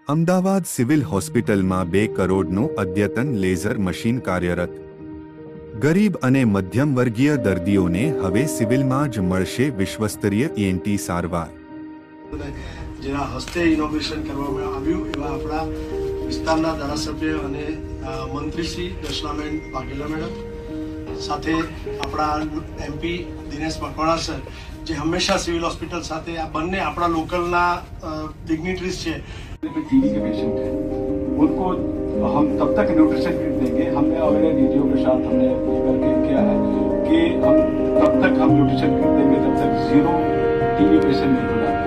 Ahmedabad civil હોસ્પિટલમાં 2 કરોડનું અદ્યતન લેઝર મશીન કાર્યરત। ગરીબ અને મધ્યમવર્ગીય દર્દીઓને હવે સિવિલમાં જ મળશે વિશ્વસ્તરીય ENT સારવાર। જેના હસ્તે ઇનોગ્રેશન કરવામાં આવ્યું એવા આપણા વિસ્તારના ધારાસભ્ય અને મંત્રી શ્રી દર્શનાબેન વાઘેલા મેડમ સાથે આપણા MP દિનેશ મકવાણા સર, જે હંમેશા સિવિલ હોસ્પિટલ સાથે આ બંને આપણા લોકલના ડિગ્નિટરીઝ છે। टीबी के पेशेंट हैं उनको हम तब तक न्यूट्रिशन किट देंगे। हमने अगले डीजीओ के साथ हमने करके किया है कि हम तब तक हम न्यूट्रिशन किट देंगे जब तक 0 टीबी पेशेंट नहीं हो जाता।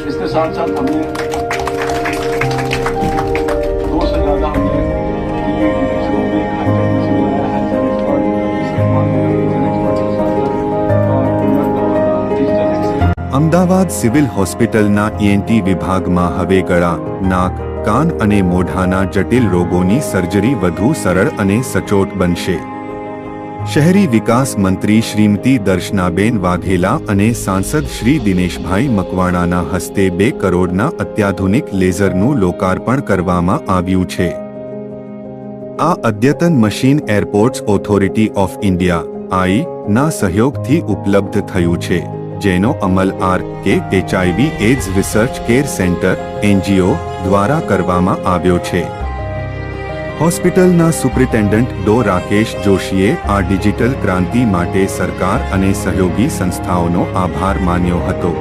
इसके साथ साथ हमने 2 से ज़्यादा हमने टीबी इंजेक्शनों में हाइटेक्नोलॉजी बनाया है। અમદાવાદ સિવિલ હોસ્પિટલના ENT વિભાગમાં હવે ગળા, નાક, કાન અને મોઢાના જટિલ રોગોની સર્જરી વધુ સરળ અને સચોટ બનશે। શહેરી વિકાસ મંત્રી શ્રીમતી દર્શનાબેન વાઘેલા અને સાંસદ શ્રી દિનેશભાઈ મકવાણાના હસ્તે 2 કરોડના અત્યાધુનિક લેઝરનું લોકાર્પણ કરવામાં આવ્યું છે। આ અદ્યતન machine airports authority of India (AI) ના સહયોગથી ઉપલબ્ધ થયું છે, જેનો અમલ HIV AIDS research care centre NGO દ્વારા કરવામાં આવ્યો છે। હોસ્પિટલના સુપ્રિન્ટેન્ડન્ટ ડો રાકેશ જોશીએ આ ડિજિટલ ક્રાંતિ માટે સરકાર અને સહયોગી સંસ્થાઓનો આભાર માન્યો હતો।